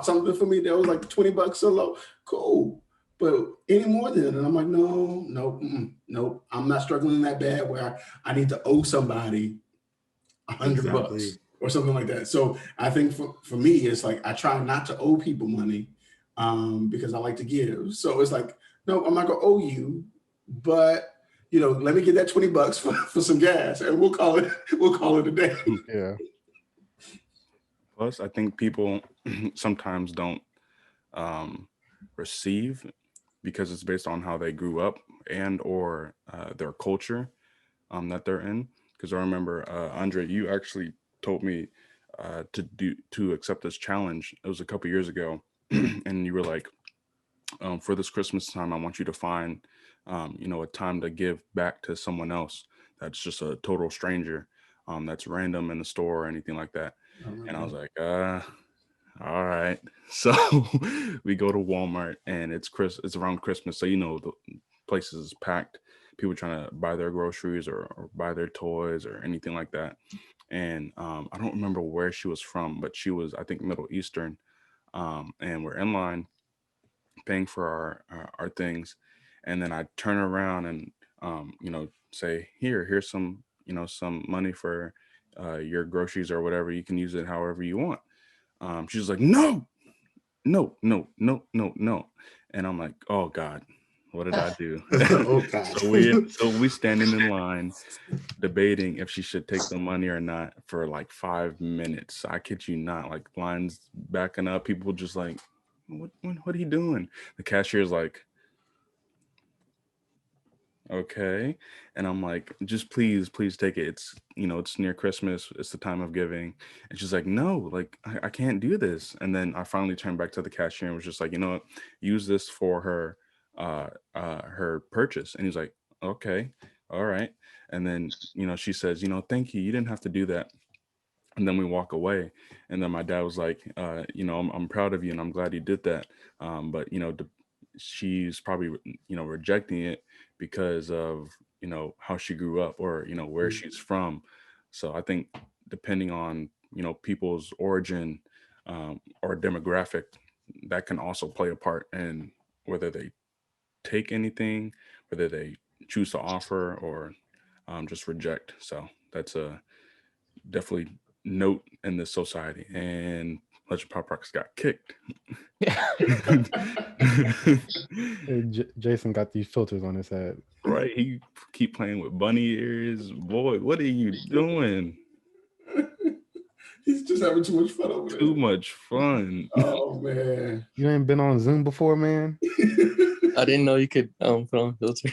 something for me that was like $20 so low, cool. But any more than that, and I'm like, no, no, nope. I'm not struggling that bad where I need to owe somebody $100 Exactly. or something like that. So I think for me, it's like I try not to owe people money because I like to give. So it's like, no, I'm not gonna owe you, but let me get that $20 for some gas, and we'll call it a day. Yeah. Plus, I think people sometimes don't um, receive because it's based on how they grew up and or their culture that they're in. Because I remember Andre, you actually told me to accept this challenge. It was a couple years ago, and you were like, for this Christmas time, I want you to find a time to give back to someone else that's just a total stranger, that's random in the store or anything like that. And I was like, all right. So we go to Walmart and it's around Christmas. So, the place is packed. People trying to buy their groceries or buy their toys or anything like that. And I don't remember where she was from, but she was, I think, Middle Eastern. And we're in line paying for our things. And then I turn around and, say, here's some money for your groceries or whatever. You can use it however you want. She's like, no, no, no, no, no, no. And I'm like, oh God, what did I do? Oh God. so we standing in line debating if she should take the money or not for like 5 minutes. I kid you not, like lines backing up, people just like, what are you doing? The cashier's like, okay. And I'm like, just please take it. It's near Christmas. It's the time of giving. And she's like, no, like I can't do this. And then I finally turned back to the cashier and was just like, you know what, use this for her purchase. And he's like, okay, all right. And then, she says, thank you. You didn't have to do that. And then we walk away. And then my dad was like, I'm proud of you and I'm glad you did that. But, she's probably, rejecting it because of, how she grew up or, where she's from. So I think depending on, people's origin or demographic, that can also play a part in whether they take anything, whether they choose to offer or just reject. So that's a definitely note in this society. And Legend Pop Rocks got kicked. Hey, Jason got these filters on his head. Right, he keep playing with bunny ears. Boy, what are you doing? He's just having too much fun over there. Too much fun. Oh man. You ain't been on Zoom before, man? I didn't know you could put on filter.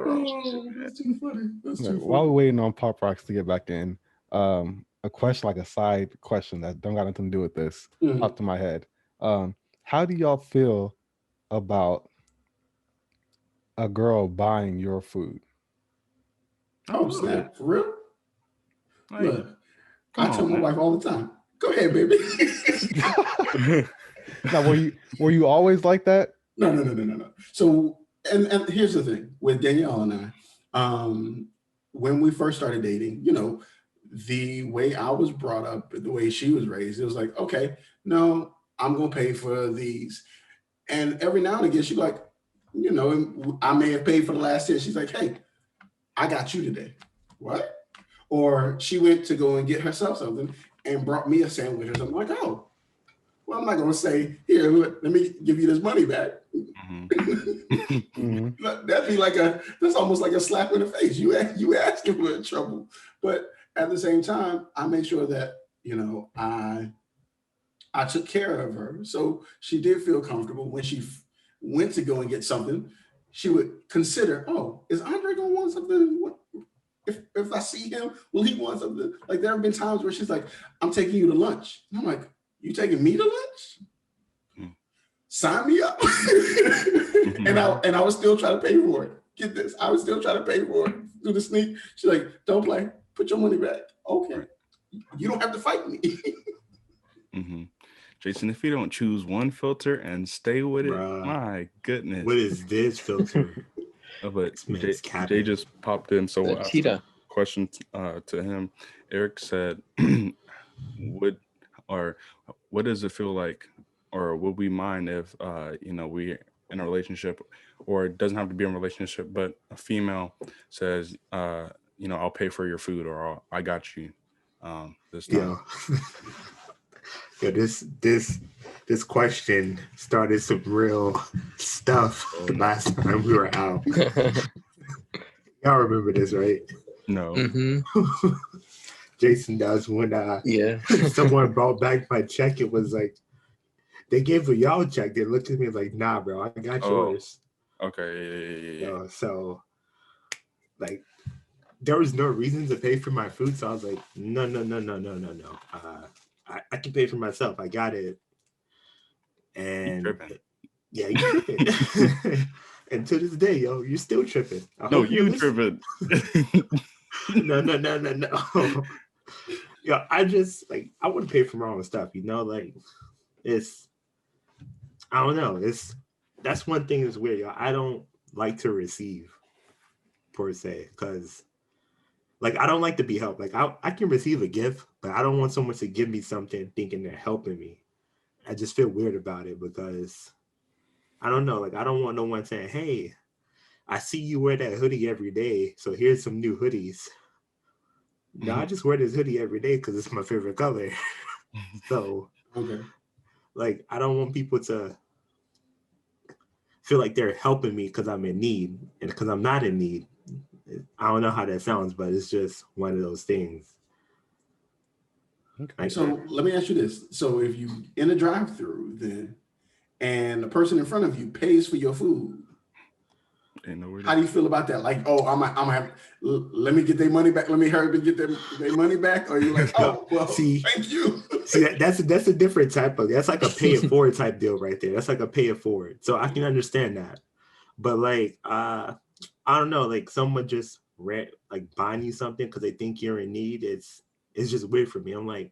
Oh, that's too funny. That's too funny. While we're waiting on Pop Rocks to get back in, a question, like a side question that don't got nothing to do with this, popped to my head. How do y'all feel about a girl buying your food? Oh snap! For real? Like, Look, I tell my wife all the time, "Go ahead, baby." Now, were you always like that? No. So, and here's the thing with Danielle and I. When we first started dating, the way I was brought up, the way she was raised, it was like, okay, no, I'm gonna pay for these. And every now and again, she's like, I may have paid for the last 10. She's like, hey, I got you today. What? Or she went to go and get herself something and brought me a sandwich or something. Like, oh, well, I'm not going to say, here, let me give you this money back. Mm-hmm. That'd be that's almost like a slap in the face. You asking for trouble. But at the same time, I make sure that, I took care of her. So she did feel comfortable when she went to go and get something. She would consider, oh, is Andre going to want something? If I see him, will he want something? Like there have been times where she's like, I'm taking you to lunch. And I'm like, you taking me to lunch? Sign me up. and I was still trying to pay for it. Get this. I was still trying to pay for it through the sneak. She's like, don't play. Put your money back. Okay. You don't have to fight me. Mm-hmm. Jason, if you don't choose one filter and stay with it, my goodness. What is this filter? But Jay just popped in, so we'll ask a question to him. Eric said, would or what does it feel like, or would we mind if we in a relationship, or it doesn't have to be a relationship, but a female says, I'll pay for your food, or I got you this time. Yo, yo, this question started some real stuff Oh, the no. last time we were out. Y'all remember this, right? No. Jason does. When Yeah. someone brought back my check, it was like they gave a y'all check. They looked at me like, nah, bro, I got Oh. yours. Okay. Yeah. Yo, so like there was no reason to pay for my food, so I was like, no. I can pay for myself. I got it. And Tripping. yeah, you tripping. And to this day, yo, you're still tripping. No, you tripping. No. Yo, I just like I want to pay for my own stuff, like it's I don't know. That's one thing that's weird, yo. I don't like to receive per se, because like I don't like to be helped. Like I can receive a gift, but I don't want someone to give me something thinking they're helping me. I just feel weird about it because I don't know. Like I don't want no one saying, "Hey, I see you wear that hoodie every day, so here's some new hoodies." No, I just wear this hoodie every day because it's my favorite color. So, Okay. like, I don't want people to feel like they're helping me because I'm in need, and because I'm not in need. I don't know how that sounds, but it's just one of those things. Okay. Like, So let me ask you this. So if you in a drive-through then, and the person in front of you pays for your food, how do you feel about that? Like, oh, I'm gonna have, let me get their money back. Let me hurry up and get their money back. Or you're like, oh, well, thank you. See, that's a different type of, that's like a pay it forward type deal right there. That's like a pay it forward. So I can understand that. But like, I don't know, like someone just like buying you something because they think you're in need. It's just weird for me. I'm like,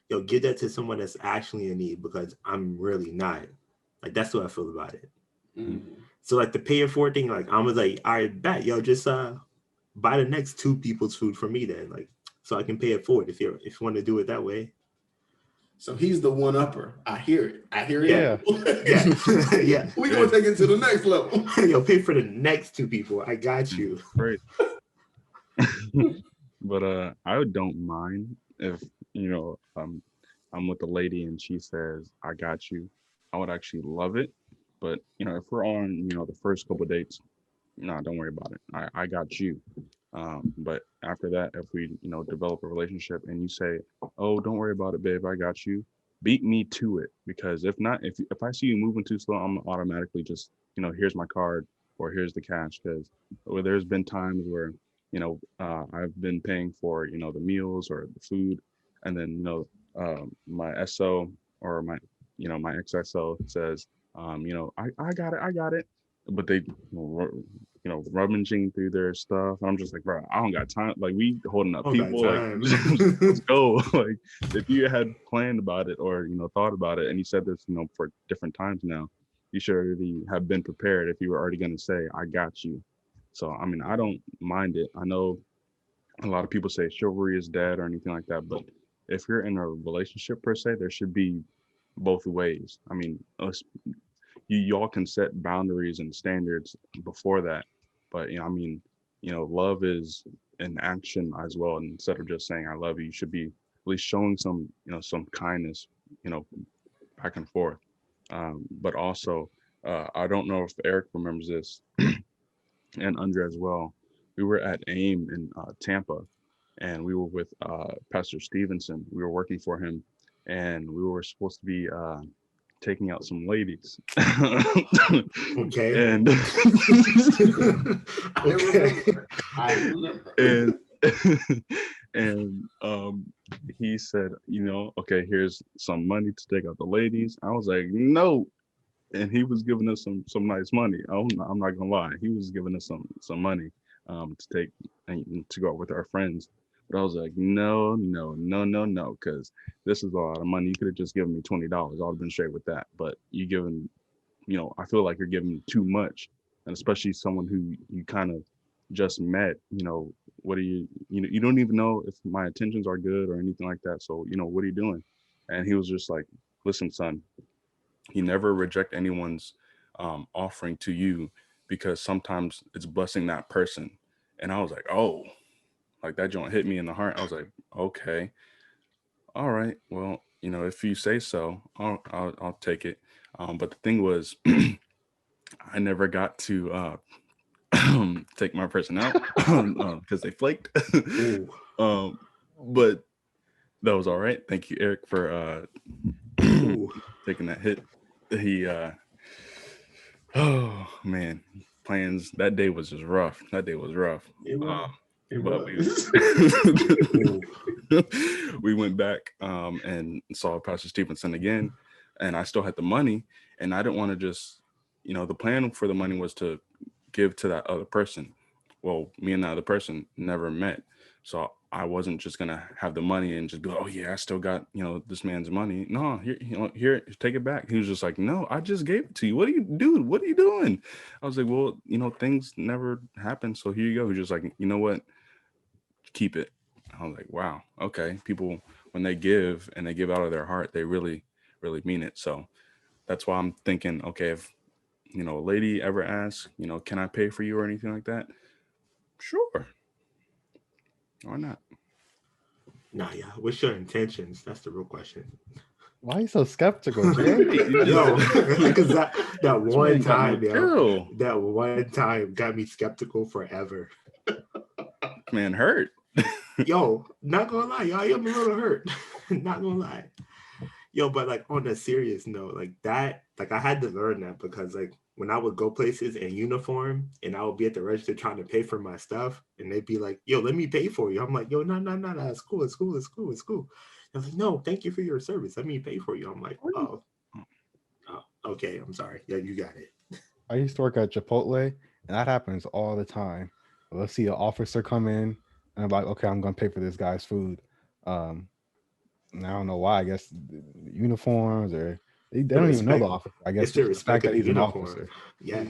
yo, give that to someone that's actually in need because I'm really not. Like that's what I feel about it. Mm-hmm. So like the pay it forward thing, like I was like, I bet, yo, just buy the next two people's food for me then, like so I can pay it forward if you want to do it that way. So he's the one upper. I hear it. Yeah. Yeah. We're gonna take it to the next level. Yo, pay for the next two people. I got you. Right. But I don't mind if I'm with a lady and she says, I got you. I would actually love it. But if we're on, the first couple of dates, no, don't worry about it. I got you. But after that, if we, develop a relationship and you say, oh, don't worry about it, babe, I got you, beat me to it. Because if not, if I see you moving too slow, I'm automatically just, here's my card or here's the cash. Because there's been times where, I've been paying for, the meals or the food. And then, my SO or my XSO says, I got it. But they, rummaging through their stuff. I'm just like, bro, I don't got time. Like we holding up people. Like, let's go. Like, if you had planned about it or thought about it, and you said this, for different times now, you should already have been prepared if you were already going to say, I got you. So, I mean, I don't mind it. I know a lot of people say chivalry is dead or anything like that, but if you're in a relationship per se, there should be both ways. I mean, y'all can set boundaries and standards before that, but love is an action as well. And instead of just saying I love you, you should be at least showing some kindness, back and forth. But also, I don't know if Eric remembers this, and Andre as well. We were at AIM in Tampa, and we were with Pastor Stevenson. We were working for him, and we were supposed to be taking out some ladies. Okay. And I remember. And he said, okay, here's some money to take out the ladies. I was like, no. And he was giving us some nice money. I'm not gonna lie, he was giving us some money to take and to go out with our friends. But I was like, no, because this is a lot of money. You could have just given me $20. I would have been straight with that. But you giving, I feel like you're giving too much, and especially someone who you kind of just met, what are you don't even know if my intentions are good or anything like that. So, what are you doing? And he was just like, listen, son, you never reject anyone's offering to you, because sometimes it's blessing that person. And I was like, oh, like that joint hit me in the heart. I was like, okay, all right, well, if you say so, I'll take it. But the thing was, I never got to take my person out because they flaked. But that was all right. Thank you, Eric, for taking that hit. He oh man, plans that day was just rough. That day was rough. But we went back and saw Pastor Stevenson again, and I still had the money, and I didn't want to just, the plan for the money was to give to that other person. Well, me and that other person never met, so I wasn't just gonna have the money and just be like, oh yeah, I still got, this man's money. No, here, take it back. He was just like, no, I just gave it to you. What are you doing? I was like, well, things never happen, so here you go. He's just like, you know what? Keep it. I was like, wow, okay. People, when they give and they give out of their heart, they really, really mean it. So that's why I'm thinking, okay, if a lady ever asks, can I pay for you or anything like that? Sure. Why not? Nah, yeah. What's your intentions? That's the real question. Why are you so skeptical, Jay? Yo, because that one time, that one time got me skeptical forever. Man, hurt. Yo, not gonna lie, y'all, I'm a little hurt. Not gonna lie. Yo, but like on a serious note, like that, like I had to learn that, because like when I would go places in uniform and I would be at the register trying to pay for my stuff, and they'd be like, yo, let me pay for you. I'm like, yo, no, it's cool. I was like, no, thank you for your service. Let me pay for you. I'm like, oh, okay, I'm sorry. Yeah, you got it. I used to work at Chipotle, and that happens all the time. Let's see an officer come in, and I'm like, okay, I'm gonna pay for this guy's food. And I don't know why. I guess the uniforms, or they don't even know the officer. I guess it's the fact that he's an officer. Yeah.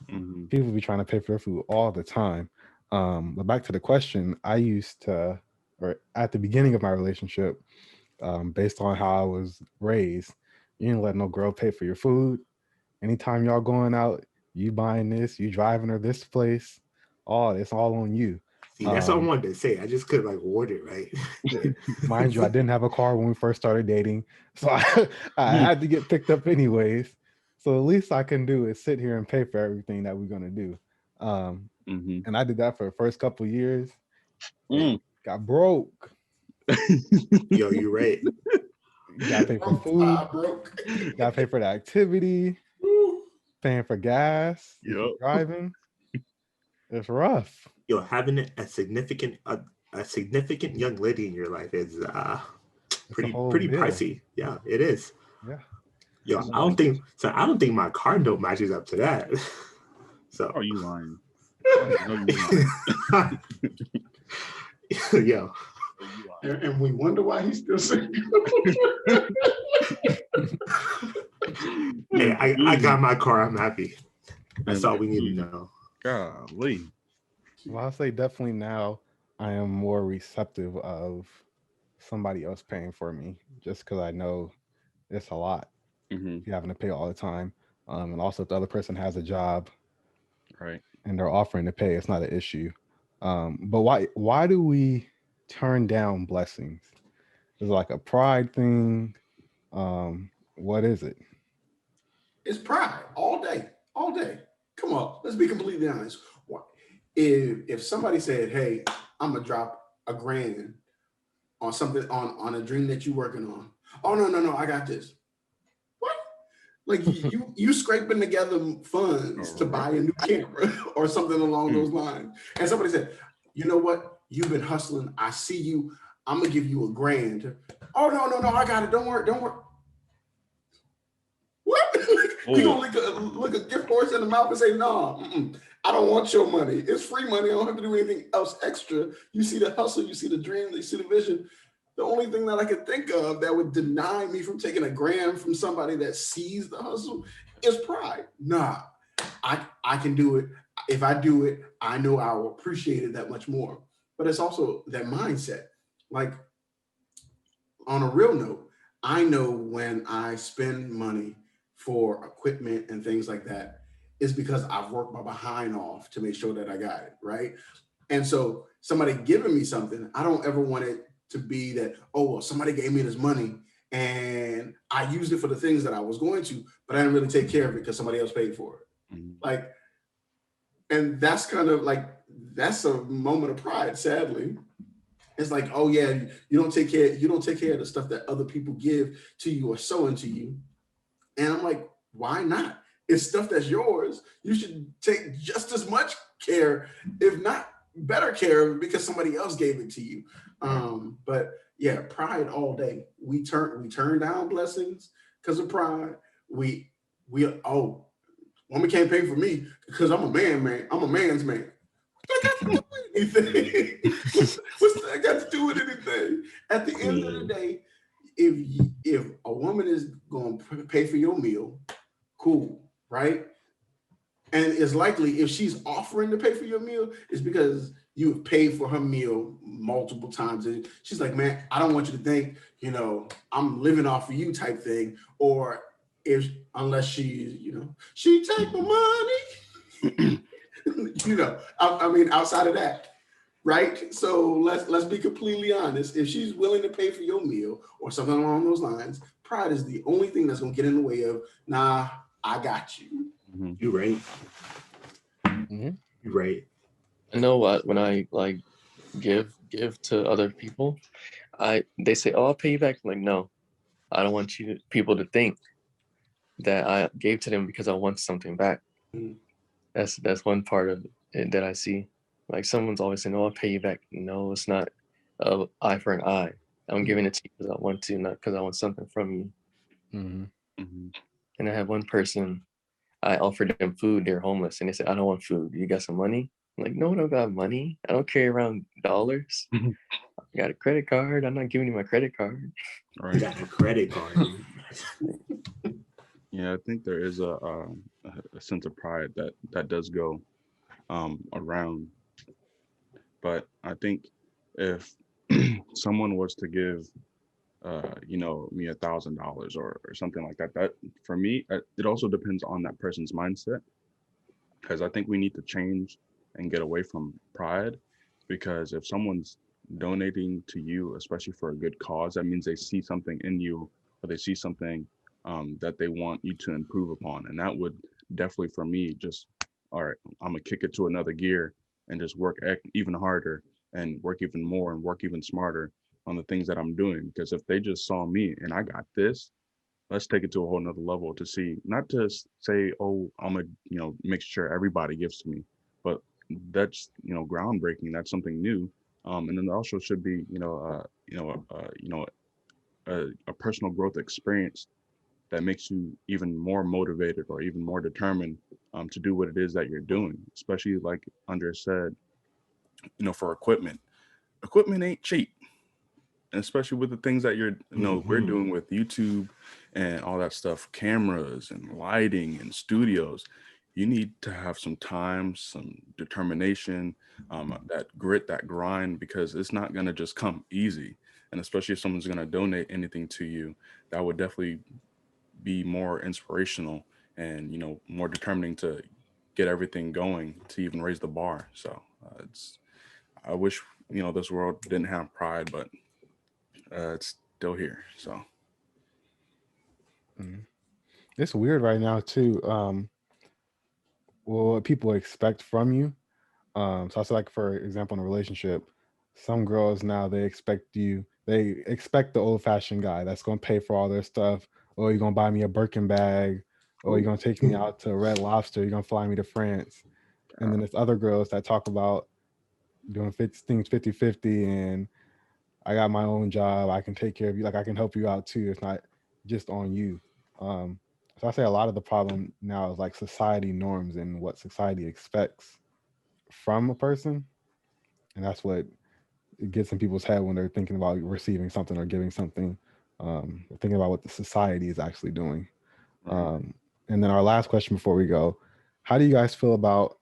Mm-hmm. People be trying to pay for their food all the time. But back to the question, I used to, or at the beginning of my relationship, based on how I was raised, you didn't let no girl pay for your food. Anytime y'all going out, you buying this, you driving her this place, it's all on you. See, that's what I wanted to say. I just couldn't like order it, right? Mind you, I didn't have a car when we first started dating, so I had to get picked up anyways. So the least I can do is sit here and pay for everything that we're gonna do. And I did that for the first couple of years. Got broke. Yo, you right. You gotta pay for food. You gotta pay for the activity. Paying for gas. Driving. It's rough. Yo, having a significant young lady in your life is pretty pricey. Yeah, it is. Yeah. Yo, I don't think my car note matches up to that. So. Oh, you lying? Yo. And we wonder why he's still single. Hey, I got my car. I'm happy. That's all we need to know. Golly. Well, I'll say definitely now I am more receptive of somebody else paying for me, just because I know it's a lot. You're having to pay all the time. And also if the other person has a job, right, and they're offering to pay, it's not an issue. But why do we turn down blessings? Is it like a pride thing? What is it? It's pride all day. Come on, let's be completely honest. If somebody said, hey, I'm gonna drop $1,000 on something, on a dream that you're working on. Oh, no, I got this. What? Like you scraping together funds to buy a new camera or something along those lines. And somebody said, you know what? You've been hustling. I see you. I'm gonna give you $1,000. Oh, no, I got it. Don't worry. What? You gonna look a gift horse in the mouth and say, no, I don't want your money. It's free money. I don't have to do anything else extra. You see the hustle, you see the dream, you see the vision. The only thing that I could think of that would deny me from taking $1,000 from somebody that sees the hustle is pride. Nah, I can do it. if I do it, I know I will appreciate it that much more. But it's also that mindset. Like, on a real note, I know when I spend money for equipment and things like that, is because I've worked my behind off to make sure that I got it, right? And so somebody giving me something, I don't ever want it to be that, oh, well, somebody gave me this money and I used it for the things that I was going to, but I didn't really take care of it because somebody else paid for it. Mhm. Like, and that's kind of like, that's a moment of pride, sadly. It's like, oh yeah, you don't take care of the stuff that other people give to you or sow into you. And I'm like, why not? It's stuff that's yours. You should take just as much care, if not better care of it, because somebody else gave it to you. But yeah, pride all day. We turn down blessings because of pride. We oh, woman can't pay for me because I'm a man. I'm a man's man. What that got to do with anything? What's that got to do with anything? At the end of the day, if a woman is going to pay for your meal, cool, right? And it's likely if she's offering to pay for your meal, it's because you have paid for her meal multiple times. And she's like, man, I don't want you to think, I'm living off of you type thing. Or unless she take my money, I mean, outside of that. Right. So let's be completely honest. If she's willing to pay for your meal or something along those lines, pride is the only thing that's going to get in the way of, nah, I got you. Mhm. You're right. Mhm. You're right. I know what when I like give to other people, they say, "Oh, I'll pay you back." I'm like, no, I don't want people to think that I gave to them because I want something back. Mhm. That's one part of it that I see. Like someone's always saying, "Oh, I'll pay you back." No, it's not eye for an eye. I'm giving it to you because I want to, not because I want something from you. Mm-hmm. Mhm. And I had one person, I offered them food. They're homeless, and they said, "I don't want food. You got some money?" I'm like, no, I don't got money. I don't carry around dollars. Mhm. I got a credit card. I'm not giving you my credit card. You Right. got a credit card. Yeah, I think there is a sense of pride that does go around. But I think if someone was to give me $1,000 or something like that, that for me, it also depends on that person's mindset, because I think we need to change and get away from pride, because if someone's donating to you, especially for a good cause, that means they see something in you, or they see something that they want you to improve upon. And that would definitely, for me, just, all right, I'm gonna kick it to another gear and just work even harder and work even more and work even smarter on the things that I'm doing. Because if they just saw me and I got this, let's take it to a whole nother level to see, not to say, oh, I'm gonna, make sure everybody gives to me, but that's, groundbreaking. That's something new. And then there also should be, a personal growth experience that makes you even more motivated or even more determined to do what it is that you're doing, especially like Andrea said, for equipment. Equipment ain't cheap, especially with the things that we're doing with YouTube and all that stuff, cameras and lighting and studios. You need to have some time, some determination, that grit, that grind, because it's not going to just come easy. And especially if someone's going to donate anything to you, that would definitely be more inspirational and more determining to get everything going to even raise the bar. So I wish this world didn't have pride, but it's still here. So Mm-hmm. It's weird right now too. What people expect from you. So I feel like, for example, in a relationship, some girls now they expect the old fashioned guy that's gonna pay for all their stuff. Or you're gonna buy me a Birkin bag, or you're gonna take me out to Red Lobster, you're gonna fly me to France. And then there's other girls that talk about doing things 50-50, and I got my own job, I can take care of you, like I can help you out too. It's not just on you. So I say a lot of the problem now is like society norms and what society expects from a person, and that's what it gets in people's head when they're thinking about receiving something or giving something. Thinking about what the society is actually doing. right. And then our last question before we go: how do you guys feel about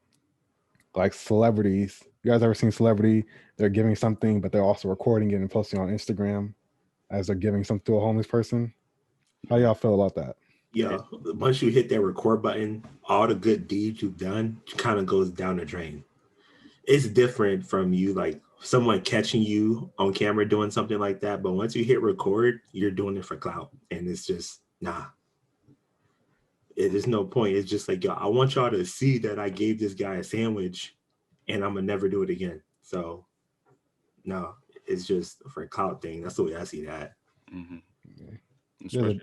like celebrities. You guys ever seen celebrity? They're giving something, but they're also recording it and posting on Instagram as they're giving something to a homeless person. How y'all feel about that? Yeah, once you hit that record button, all the good deeds you've done kind of goes down the drain. It's different from you, like someone catching you on camera doing something like that. But once you hit record, you're doing it for clout. And it's just, nah, there's no point. It's just like, yo, I want y'all to see that I gave this guy a sandwich and I'm going to never do it again. So, no, it's just for a clout thing. That's the way I see that. Especially,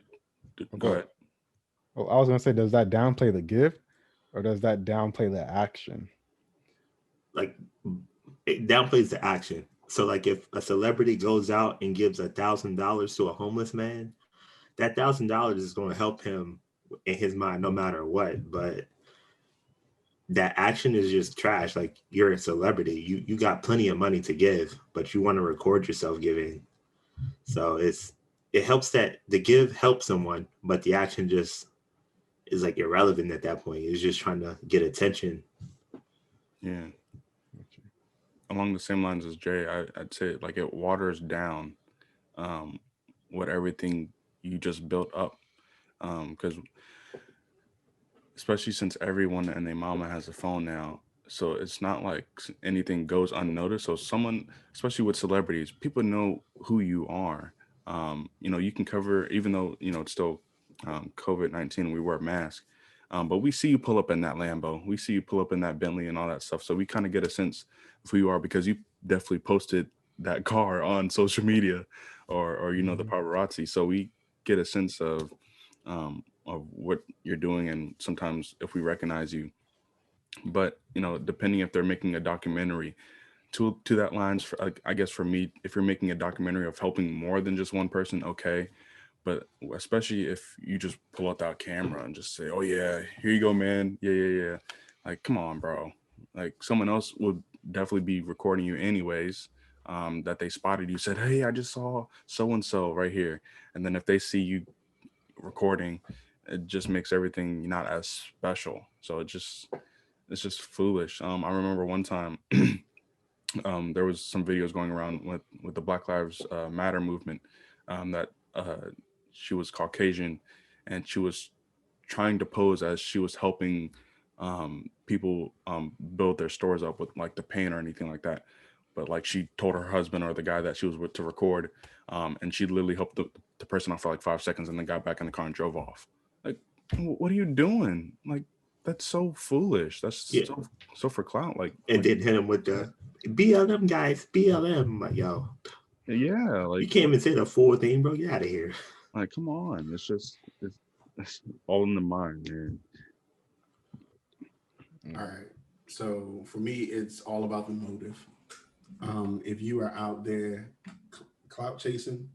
go ahead. Oh, I was gonna say, does that downplay the gift, or does that downplay the action? Like, it downplays the action. So, like, if a celebrity goes out and gives $1,000 to a homeless man, that $1,000 is going to help him in his mind, no matter what. But that action is just trash. Like, you're a celebrity, you got plenty of money to give, but you want to record yourself giving. So it helps that the give helps someone, but the action just is like irrelevant at that point. It's just trying to get attention. Yeah. Along the same lines as Jay, I'd say like it waters down what everything you just built up. Because especially since everyone and their mama has a phone now, so it's not like anything goes unnoticed. So someone, especially with celebrities, people know who you are. You can cover, even though it's still COVID-19, we wear masks. But we see you pull up in that Lambo, we see you pull up in that Bentley and all that stuff. So we kind of get a sense of who you are because you definitely posted that car on social media, or the paparazzi. So we get a sense of what you're doing, and sometimes if we recognize you. But depending if they're making a documentary to that lines, for, I guess for me, if you're making a documentary of helping more than just one person, okay. But especially if you just pull out that camera and just say, oh yeah, here you go, man, yeah, like come on, bro. Like someone else would definitely be recording you anyways, that they spotted you, said, hey, I just saw so and so right here. And then if they see you recording, it just makes everything not as special. So it's just foolish. I remember one time there was some videos going around with the Black Lives Matter movement, that she was Caucasian, and she was trying to pose as she was helping people build their stores up with like the paint or anything like that. But like she told her husband or the guy that she was with to record, and she literally helped the person off for like 5 seconds and then got back in the car and drove off. Like, what are you doing? Like, that's so foolish. That's so for clout. Like, and then hit him with the BLM guys, BLM. Like, yo, yeah, like you can't even say the full thing, bro. Get out of here. Like, come on. It's all in the mind, man. All right. So for me, it's all about the motive. If you are out there clout chasing,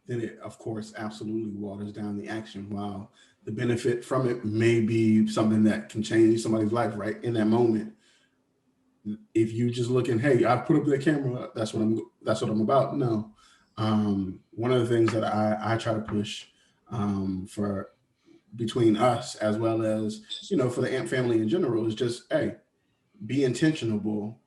then it, of course, absolutely waters down the action. While the benefit from it may be something that can change somebody's life right in that moment. If you just looking, hey, I put up the camera, that's what I'm about. No. One of the things that I try to push for between us as well as for the AMP family in general is just, hey, be intentional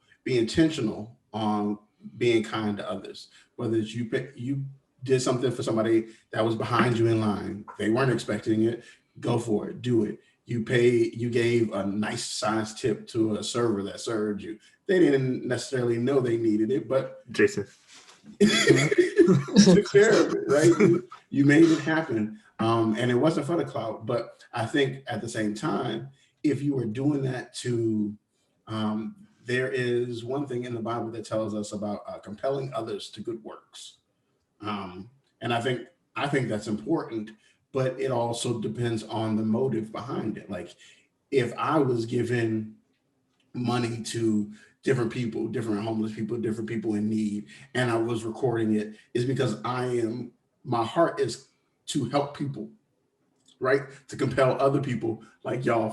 on being kind to others. Whether it's you did something for somebody that was behind you in line, they weren't expecting it, go for it, do it. You gave a nice size tip to a server that served you. They didn't necessarily know they needed it, but Jason took care of it, right? You made it happen. And it wasn't for the clout, but I think at the same time, if you are doing that to there is one thing in the Bible that tells us about compelling others to good works. And I think that's important, but it also depends on the motive behind it. Like if I was given money to different people, different homeless people, different people in need, and I was recording it, is because my heart is to help people. right? To compel other people like y'all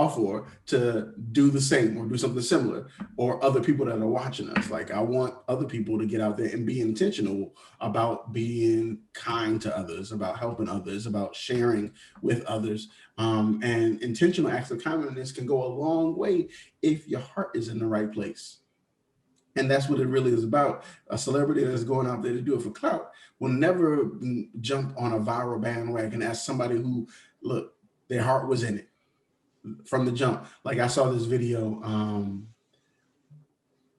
four to do the same or do something similar, or other people that are watching us. Like I want other people to get out there and be intentional about being kind to others, about helping others, about sharing with others. And intentional acts of kindness can go a long way if your heart is in the right place. And that's what it really is about. A celebrity that's going out there to do it for clout will never jump on a viral bandwagon as somebody who, look, their heart was in it from the jump. Like I saw this video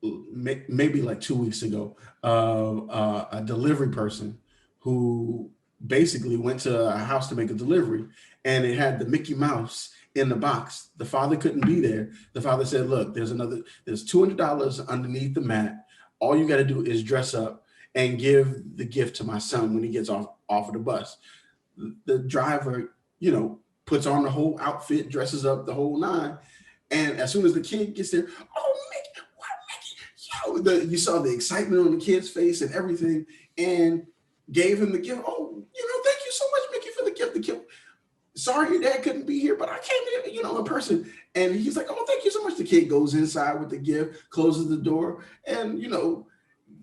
maybe like 2 weeks ago of a delivery person who basically went to a house to make a delivery, and it had the Mickey Mouse in the box. The father couldn't be there. The father said, look, there's $200 underneath the mat. All you got to do is dress up and give the gift to my son when he gets off of the bus. The driver, puts on the whole outfit, dresses up the whole nine. And as soon as the kid gets there, oh, Mickey, what, Mickey? You saw the excitement on the kid's face and everything, and gave him the gift. Oh, thank you so much, Mickey, for the gift. The gift. Sorry your dad couldn't be here, but I came here, in person. And he's like, oh, thank you so much. The kid goes inside with the gift, closes the door, and,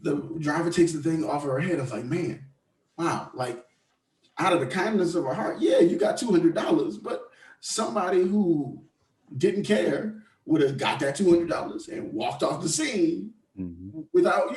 the driver takes the thing off of her head. I was like, man, wow. Like, out of the kindness of her heart, yeah, you got $200, but somebody who didn't care would have got that $200 and walked off the scene without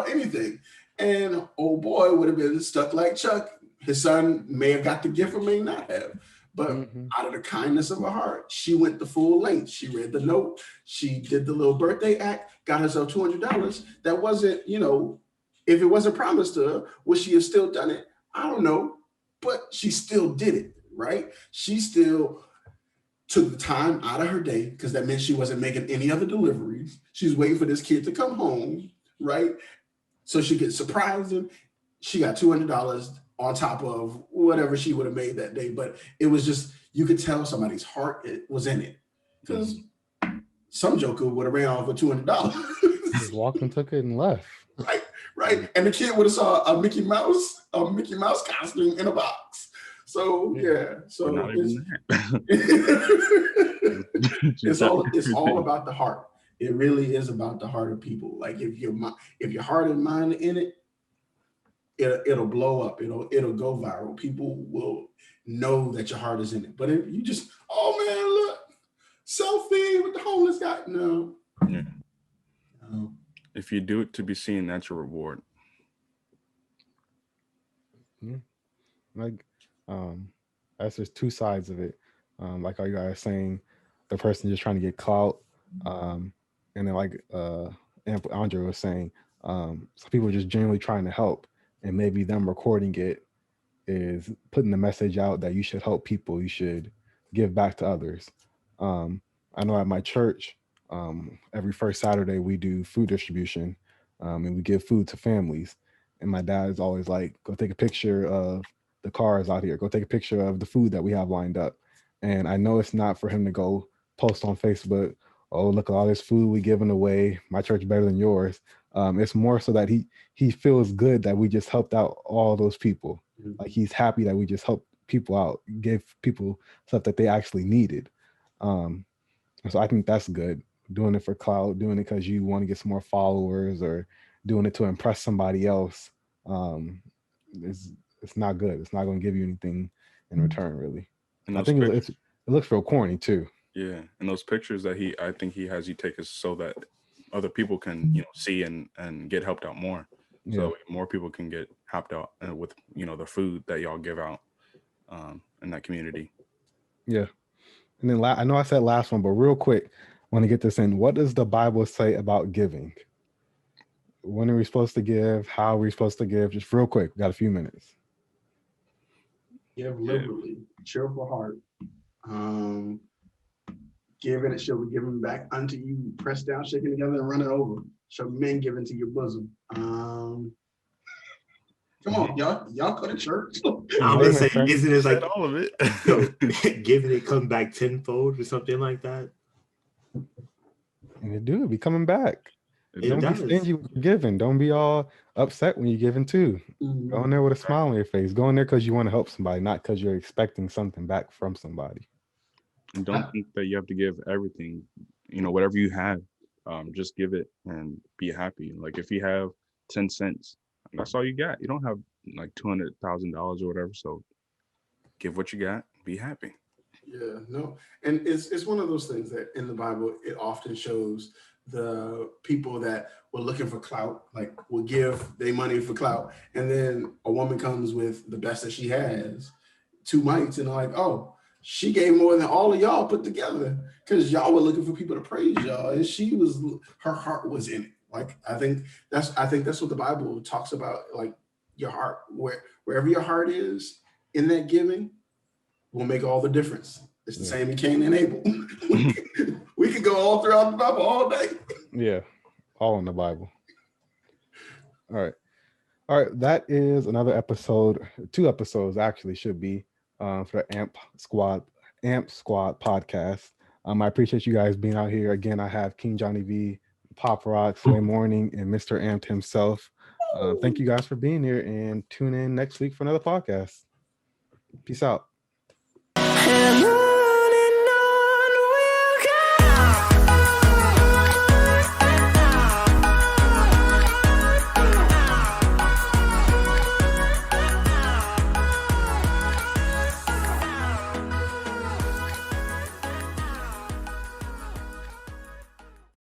anything. And old boy would have been stuck like Chuck. His son may have got the gift or may not have, but out of the kindness of her heart, she went the full length. She read the note. She did the little birthday act, got herself $200. That wasn't, if it wasn't promised to her, would she have still done it? I don't know, but she still did it, right? She still took the time out of her day, because that meant she wasn't making any other deliveries. She's waiting for this kid to come home, right? So she could surprise him. She got $200 on top of whatever she would have made that day. But it was just, you could tell somebody's heart was in it. Because some joker would have ran off with $200. Just walked and took it and left. Right. And the kid would have saw a Mickey Mouse costume in a box. So yeah. So it's all about the heart. It really is about the heart of people. Like if your heart and mind are in it, it'll blow up. It'll go viral. People will know that your heart is in it. But if you just, oh man, look, selfie with the homeless guy. No. Yeah. No. If you do it to be seen, that's your reward. Yeah. Like, that's just two sides of it. Like all you guys are saying, the person just trying to get clout. And then like Andre was saying, some people are just genuinely trying to help, and maybe them recording it is putting the message out that you should help people, you should give back to others. I know at my church, every first Saturday we do food distribution, and we give food to families. And my dad is always like, go take a picture of the cars out here, go take a picture of the food that we have lined up. And I know it's not for him to go post on Facebook, oh, look at all this food we giving away, my church better than yours. It's more so that he feels good that we just helped out all those people. Like he's happy that we just helped people out, gave people stuff that they actually needed. So I think that's good. Doing it for clout, doing it because you want to get some more followers, or doing it to impress somebody else, it's not good. It's not going to give you anything in return, really. And I think it looks real corny too. Yeah, and those pictures that I think he has you take is so that other people can see and get helped out more. Yeah. So more people can get helped out with the food that y'all give out in that community. Yeah. And then I know I said last one, but real quick, I want to get this in. What does the Bible say about giving? When are we supposed to give? How are we supposed to give? Just real quick, we got a few minutes. Give liberally, cheerful heart. Give and it shall be given back unto you, pressed down, shaken together, and running over. Shall men give into your bosom. Come on, y'all go to church. I'm gonna say, isn't it like all of it? Giving it come back tenfold or something like that? And it do be coming back. It Don't does. be stingy with giving. Don't be all, upset when you're giving too. Mhm. Go in there with a smile on your face. Go in there because you want to help somebody, not because you're expecting something back from somebody. And don't think that you have to give everything, whatever you have, just give it and be happy. Like if you have 10 cents, that's all you got. You don't have like $200,000 or whatever. So give what you got, be happy. Yeah, no. And it's one of those things that in the Bible, it often shows the people that were looking for clout, like will give their money for clout. And then a woman comes with the best that she has, 2 mites, and they're like, oh, she gave more than all of y'all put together because y'all were looking for people to praise y'all. And her heart was in it. Like, I think that's what the Bible talks about, like your heart, wherever your heart is in that giving will make all the difference. It's the same in Cain and Abel. We could go all throughout the Bible all day. Yeah, all in the Bible. All right. That is another episode. 2 episodes actually should be for the AMP Squad podcast. I appreciate you guys being out here again. I have King Johnny V, Pop Rock, Sway Morning, and Mr. Amped himself. Thank you guys for being here, and tune in next week for another podcast. Peace out.